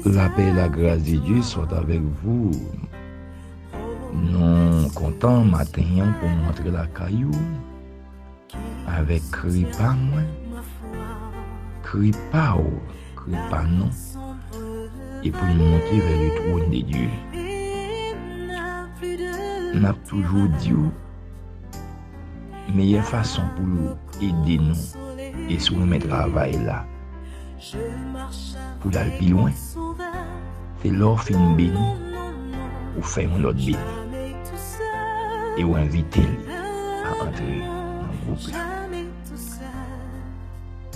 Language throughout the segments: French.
La paix et la grâce de Dieu soient avec vous. Nous comptons matin pour montrer la caillou avec Kripa non, et pour nous monter vers le trône de Dieu. On a toujours dit meilleure façon pour aider nous et sur notre travail là pour aller plus loin, c'est leur fin béni ou faire un autre béni et ou inviter à entrer dans le groupe là.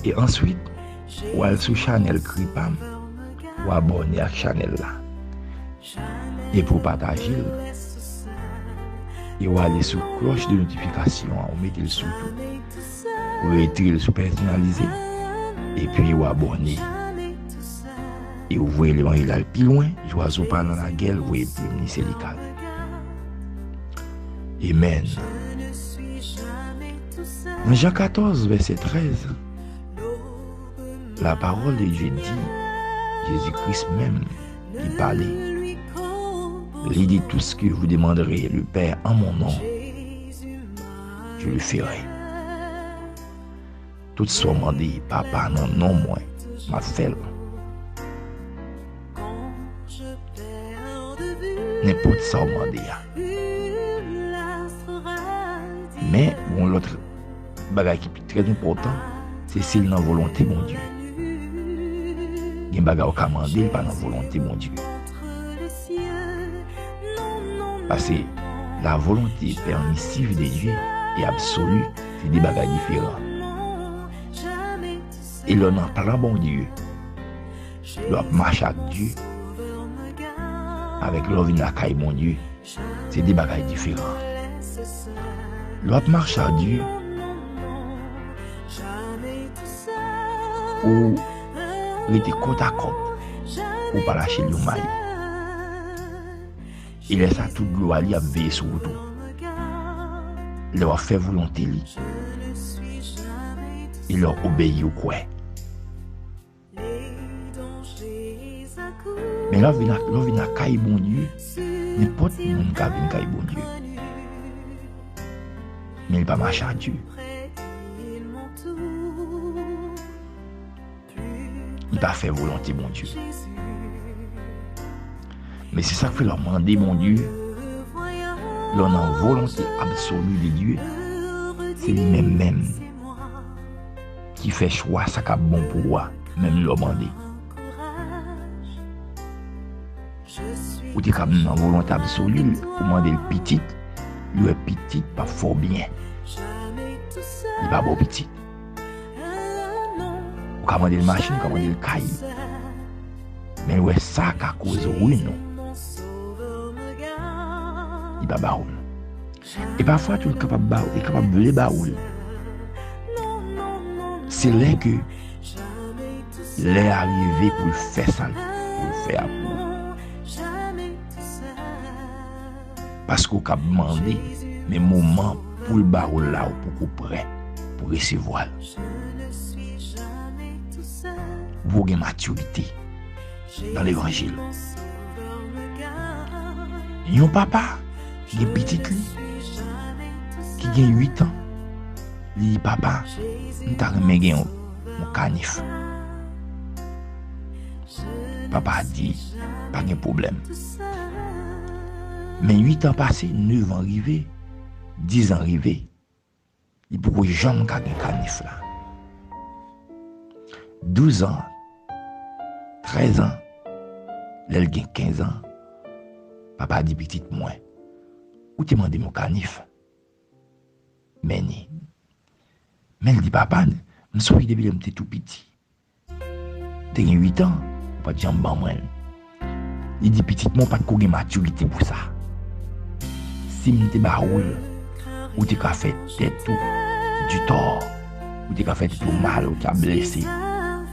Et ensuite, ou aller sur Chanel Kripam ou abonner à Chanel là et pour partager et ou aller sur cloche de notification ou mettre le sous tout ou retirer le sous personnalisé et puis ou abonner et vous voyez l'évangile là plus loin, joie pas dans la gueule, vous voyez plus ni c'est le cas. Amen. Dans Jean 14 verset 13, la parole de Dieu dit, Jésus-Christ même qui parlait, il dit tout ce que vous demanderez le Père en mon nom, je le ferai. Tout ce qu'on m'a dit, papa, non, moi, m'a fait. N'importe ça on m'a dit. Mais bon, l'autre bagage qui est très important, c'est s'il n'a volonté, mon Dieu. Il y a un bagage qui a demandé, pas dans volonté, mon Dieu. Parce que la volonté permissive de Dieu et absolue, c'est des bagages différents. Et l'on en parle, bon Dieu. L'on marche avec Dieu. Avec l'on vient à caille, mon Dieu. C'est des bagages différents. L'on marche à Dieu. Ou il était côte à côte. Ou pas lâcher le maillot. Il laisse à toute gloire à veiller sur tout. Il leur fait volonté. Il leur obéit au quoi. Mais là, on vient à caille bon Dieu. N'importe qui vient à caille bon Dieu. Mais il ne va pas marcher à Dieu. Il va faire volonté bon Dieu. Mais c'est ça que fait leur demander mon Dieu. L'on a volonté absolue de Dieu. C'est lui-même qui fait choix, ça qui est bon pour moi, même leur demander. Ou tu es dans volonté absolue, ou demander le petit, lui est petit, pas fort bien. Il va beau petit. Ou commander le machine, commander le cahier. Mais ouais, ça qui a causé ruine. Il va baoul. Et parfois, tu es capable de les baoul. C'est là que l'est arrivé pour le faire ça, pour le faire pour. Parce qu'on a demandé, mais moment pour le baoul là, pour qu'on prêt pour recevoir. Vous avez une maturité dans l'évangile. Il y a un papa qui est petit qui a 8 ans. Il dit papa, nous avons un canif. Papa a dit, pas de problème. Mais 8 ans passés, 9 ans arrivés, 10 ans arrivés, il ne peut jamais avoir un canif là. 12 ans, 13 ans, l'elle a 15 ans. Papa a dit petit moi, où tu m'as demandé mon canif? Mais il dit papa, je suis depuis que j'étais tout petit. Tu as 8 ans, pas de jambes en moi. Il dit petit moi, pas de maturité pour ça. Si je suis baoul, ou tu as fait tête du tort, ou tu as fait tout mal, ou tu as blessé,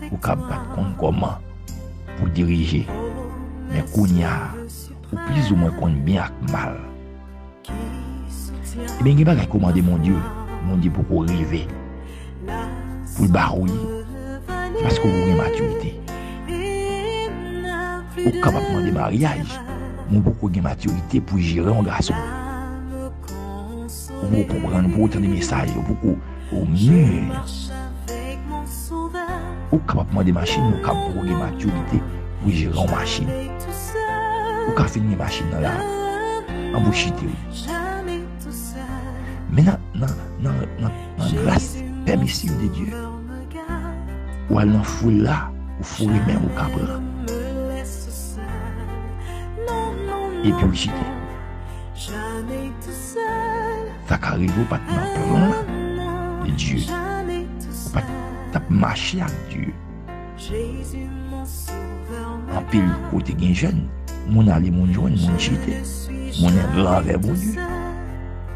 ou tu as pas de comment pour diriger. Mais Kounia, ou plus ou moins qu'on bien avec mal. Et bien, il n'y a pas qu'à commander mon Dieu pour qu'on arrive. Pour le barouiller, c'est parce que vous avez une maturité. Vous êtes capable de demander mariage, vous avez beaucoup de maturité pour gérer un garçon. Vous comprenez, pour entendre des messages, vous mûr. Vous êtes capable de demander machine, vous êtes capable de maturité pour gérer une machine. Vous avez fini une machine dans la embouchité. Mais dans la grâce permissive de Dieu, ou à l'en foule là, ou foule même au cabra. Et puis, j'étais. Ça arrive pas dans le plan de Dieu. Ou pas marcher avec Dieu. En pile, côté des jeunes, mon aller, mon jeune, mon chité, mon grand vers mon Dieu.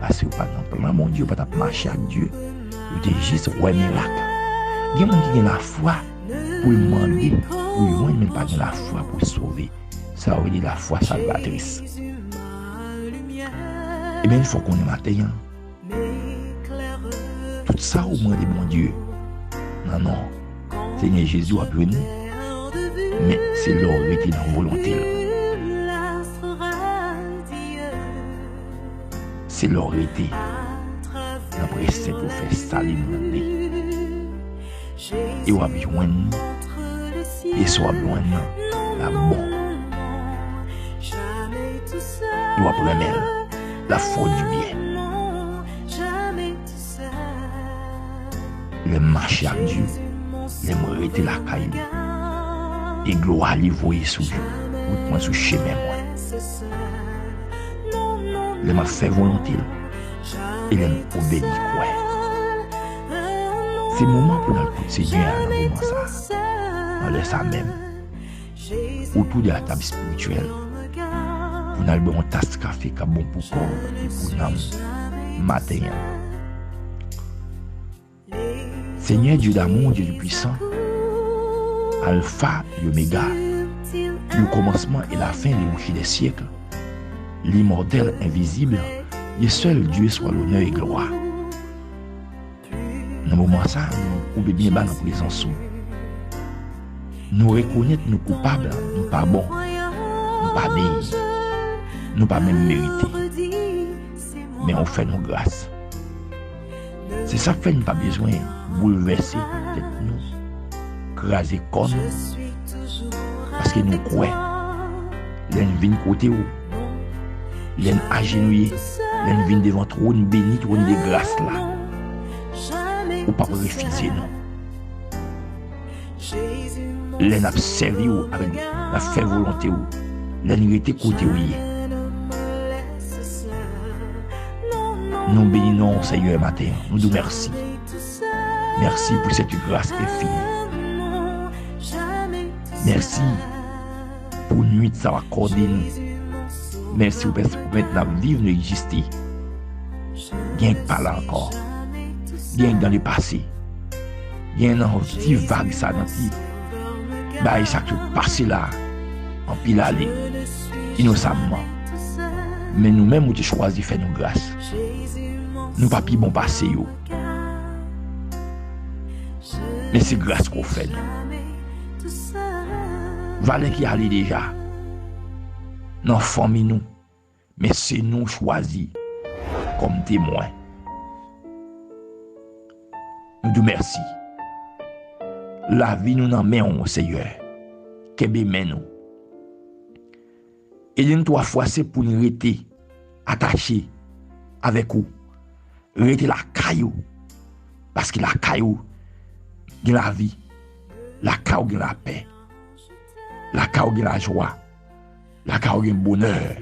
Parce que pas dans le plan, mon Dieu, pas marcher avec Dieu. Vous êtes juste ouais miracle. Il y a des gens qui ont la foi pour demander, pour loin, mais pas la foi pour sauver. Ça veut dire la foi salvatrice. Et bien, il faut qu'on ait matin. Tout ça au moins de bon Dieu. Non, non. Seigneur Jésus a venu. Mais c'est leur été dans la volonté. C'est leur été. Après, c'est pour faire ça, les demander. Et on a besoin. Et soit besoin la bonne. Il doit prendre la faute du bien. Le marché avec Dieu, le mériter la caille. Et gloire lui voyer sous Dieu. Ou moi sous chemin moi. Le m'a fait volonté. Et le obéit quoi. C'est le moment pour nous Seigneur dans le moment ça. On laisse ça même. Autour de la table spirituelle. Pour nous boire un tasse de café qui est bon pour le corps et pour nous matin. Seigneur Dieu d'amour, Dieu du puissant, Alpha et Oméga, le commencement et la fin du boucher des siècles, l'immortel invisible, le seul Dieu soit l'honneur et gloire. Dans le moment ça, nous pouvons bien battre en présence. Nous reconnaître nous coupables, nous pas bons, nous pas dignes, nous pas même mérités. Mais on fait nos grâces. C'est ça fait nous pas besoin de bouleverser peut-être nous, craser comme nous. Parce que nous croyons, l'un vient côté où, l'un agenouillé, l'un vient devant trop, une bénie, trop de grâce là. Ou pas refuser non. L'un a servi ou avec la fait volonté ou, l'un était côté où il est. Nous bénissons Seigneur matin. Nous disons merci. Merci pour cette grâce infinie. Merci pour la nuit que ça va accorder nous. Merci pour maintenant vivre, nous exister. Bien pas là encore. Bien dans le passé. Bien dans une petite vague ça, dans petit. Bah, ça qui passé là. En pile aller. Innocemment. Mais nous-mêmes, nous avons choisi de faire nos grâces. Nous pas plus bon passé. Mais c'est grâce qu'on fait. Valait qui allait déjà. Dans la famille, nous. Mais c'est nous choisis comme témoins. Nous disons merci. La vie nous en met au Seigneur. Qu'elle nous. Et une trois fois, c'est pour nous rester attachés avec vous. Rester la caillou. Parce que la caillou, il y a la vie. La caillou, il y a la paix. La caillou, il y a la joie. La caillou, il y a le bonheur.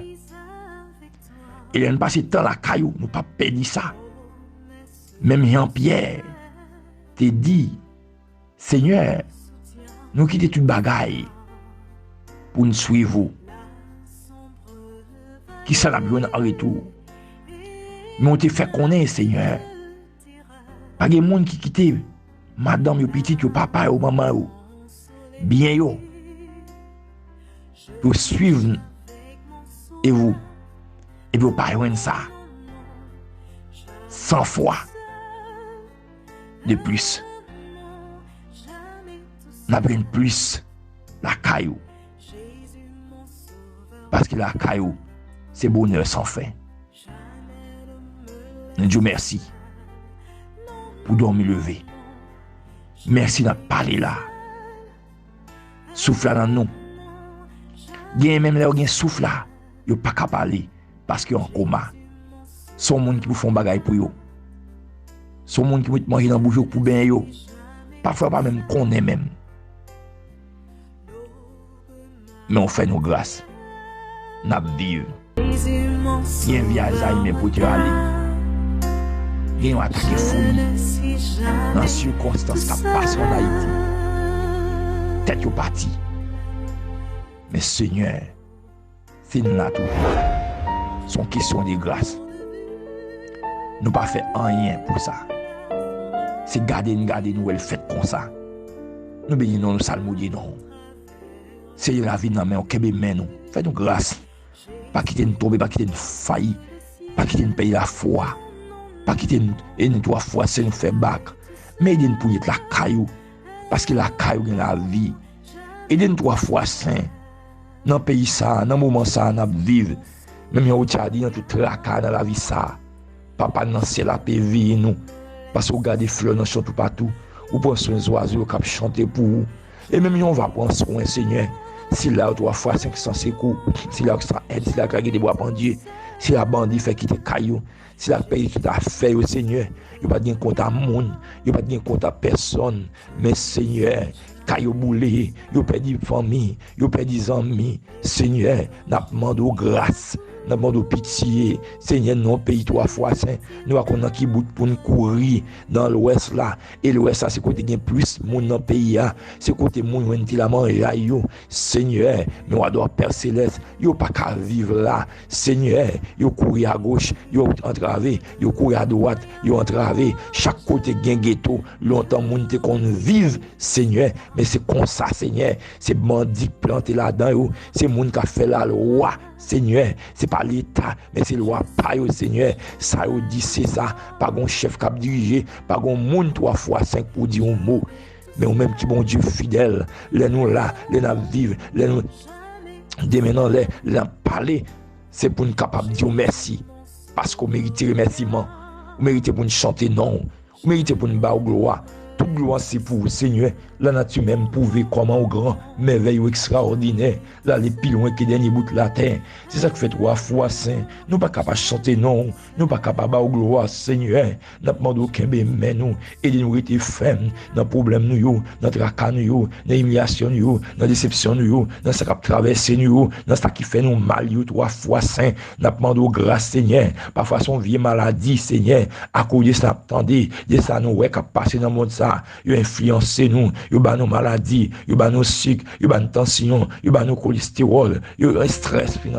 Et nous passons temps la caillou, nous ne pas perdre ça. Même Jean-Pierre te dit, Seigneur, nous quittons toute bagaille pour nous suivre. Qui ça la bien en retour. Mais on te fait connaître, Seigneur. Pas de monde qui quitte madame, yo petite, yo papa, yo maman, yo. Bien yo. Pour suivre et vous. Et vous pas loin ça. 100 fois de plus. n'a pris plus la caillou. Parce que la caillou, c'est bonheur sans fin. Nous disons merci pour dormir levé. Merci d'en parler là. Souffle dans nous. Gen même là, gen souffle là. Yo pas qu'à parler parce qu'ils sont en coma. Son monde qui vous font bagaille pour yo. Son monde qui vous manger dans bouche pour ben yo. Parfois pas même connaît même. Mais on fait nos grâces. N'a vivre. Il y a un vie Alzheimer pour te aller. Il y a un attaque folie. Dans les circonstances qui passent en Haïti. Tête yo parti. Mais Seigneur, c'est nous là toujours. C'est question de grâce. Nous pas fait rien pour ça. C'est garder nous elle fait comme ça. Nous bénissons nous salmodier non. C'est la vie dans main on kebe main nous. Fais nous grâce. Pas quitter nous tomber, pas quitter nous faillir, pas quitter nous payer la foi. Pas quitter nous et nous trois fois c'est nous faire bac. Mais aidez nous pour être la caillou parce que la caillou dans la vie. Aidez nous trois fois saint. Dans le pays ça, dans le moment ça, nous vivons. Même si on a dit dans tout tracas dans la vie ça. Papa nan c'est la paix vie nous. Parce qu'on regarde les fleurs dans tout partout. Ou prend soin des oiseaux qui chantent pour vous. Et même si on va prendre soin, Seigneur. Si là, 3 fois 500 secours. Si là, ça aide. Si là, il y a des bois pendiers. Si la bandit fait quitter caillou. Si la paix qui t'a fait, Seigneur. Il n'y a pas de compte à monde. Il n'y a pas de compte à personne. Mais Seigneur. Caillou boulé, yo perdu famille, yo perdu amis. Seigneur, n'a demandé grâce, n'a demandé pitié. Seigneur, non pays 3 fois saint. Nous avons qui bout pour nous courir dans l'ouest là. Et l'ouest là, c'est côté gain plus monde dans pays là. C'est côté monde où il a mangé yo. Seigneur, mais on doit Père céleste, yo pas qu'à vivre là. Seigneur, yo courir à gauche, yo entravé, yo courir à droite, yo entravé. Chaque côté gain ghetto, longtemps monde te qu'on vive, Seigneur. Mais c'est comme ça, Seigneur. C'est bandit planté là-dedans. C'est le monde qui a fait la loi, Seigneur. C'est pas l'État, mais c'est la loi, pas yo, Seigneur. Ça, yo dit, c'est ça. Pas un chef qui a dirigé. Pas un monde 3 fois 5 pour dire un mot. Mais au même qui bon Dieu fidèle. Les nous là, les nous vivre, les nous démenant, les parler. C'est pour nous capables de dire merci. Parce qu'on mérite remerciement. On mérite pour nous chanter non. On mérite pour nous battre gloire. Toute gloire c'est pour vous, Seigneur. La nature même prouve comment au grand, merveilleux, extraordinaire. Là, les plus loin que dernier bout de la terre. C'est ça qui fait 3 fois saint. Nous pas capables de chanter non. Nous pas capables de gloire, Seigneur. Nous ne demandons aucun mais nous. Aidez-nous à être fermes dans le problème, nous, dans le tracas, nous, dans l'humiliation, nous, dans la déception, nous, dans ce qui a traversé, nous, dans ce qui fait nous mal, 3 fois saint. Nous demandons grâce, Seigneur. Parfois, son vieille maladie, Seigneur. À cause de ça, attendez, de ça, nous, ouais, qui a passé dans le monde, ça. Ils ont influencé nous. Yo ba nos maladies, yo ba nos sucre, yo ba nos tension, yo ba nos cholestérol, yo un stress qui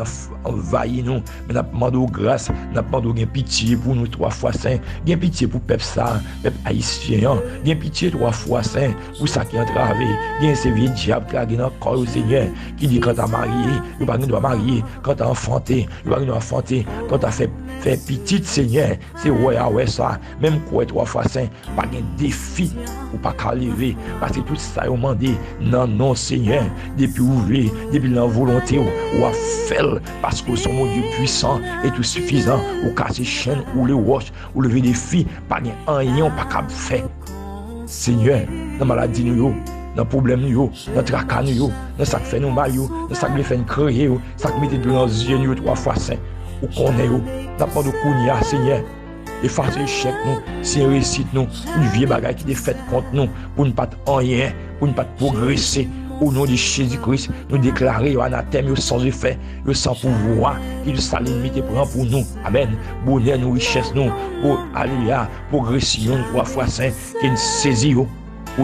envahit nous. Mais n'a demandé grâce, n'a demandé pitié pour nous 3 fois saint, gain pitié pour peuple ça, peuple haïtien, gain pitié 3 fois saint pour ça qui entravé, gain ces vieux diable qui a dans corps au Seigneur qui dit quand t'as marié, yo pas doit marier, quand t'as enfanté, yo pas doit enfanter, quand t'as fait petite Seigneur, c'est ouais ça, même quoi 3 fois saint, pas gain défi ou pas qu'à lever parce que tout ça est demandé non Seigneur depuis ouvrir depuis la volonté ou à faire parce que son mon Dieu puissant et tout suffisant ou casser chaîne ou les roches ou lever des filles pas rien pas qu'à faire Seigneur dans maladie nous dans problème nous dans tracas nous dans ça qui fait nous mal dans ça qui fait nous créer ça qui met dans nos yeux nous 3 fois saint ou connaît n'a pas de kounia Seigneur effacer l'échec nous, si on réussite nous, une vieille bagaille qui est faite contre nous, pour ne pas rien, pour ne pas progresser. Au nom de Jésus-Christ, nous déclarer anathème sans effet, sans pouvoir, qu'il soit limité prend pour nous. Amen. Bonheur nous, richesse nous, pour alléluia, progression 3 fois saint, qu'il nous saisit au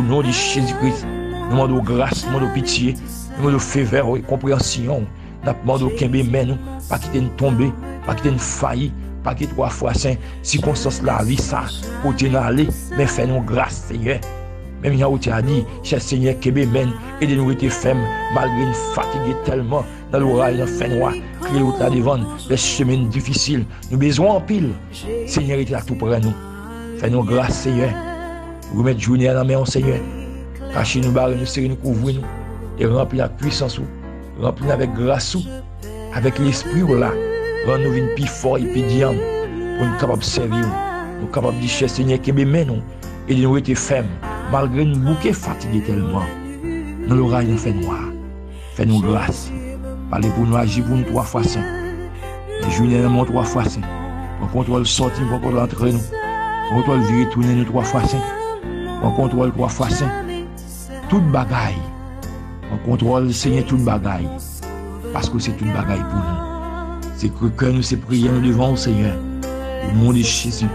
nom de Jésus-Christ. Nous demandons grâce, nous demandons pitié, nous demandons faveur et compréhension. Nous demandons qu'un bémé nous, pas quitter nous tomber, pas quitter nous faillir. Pas que 3 fois saint, circonstance la vie ça, pour t'en aller, mais fais-nous grâce, Seigneur. Même il y a où tu as dit, cher Seigneur, Kébé mène, aidez-nous à être fermes, malgré une fatigue tellement, dans l'orage, dans le fin noir, crier out là devant, les chemins difficiles, nous besoin en pile. Seigneur, il est là tout près nous. Fais-nous grâce, Seigneur. Remettre journée à la main, Seigneur. Cacher nous, barrer nous, serrer nous, couvrir nous. Et remplir la puissance, remplir avec grâce, avec l'esprit là. Rendre nous une plus fort et plus diable pour nous capables de servir. Nous capables de dire, Seigneur, qui est nous. Et de nous être fermes. Malgré nous bouquets fatigués tellement. Nous l'oreille nous fait noir. Fais-nous grâce. Parlez pour nous, agir pour nous 3 fois saint. Et journée nous 3 fois saint. Pour contrôle sortir, pour contrôle entrer nous. Pour contrôle virer tourner nous 3 fois saint. Pour contrôle 3 fois saint. Toute bagaille. Pour contrôle Seigneur toute bagaille. Parce que c'est toute bagaille pour nous. C'est que nous, c'est prier nous devant au Seigneur. Au nom de Jésus.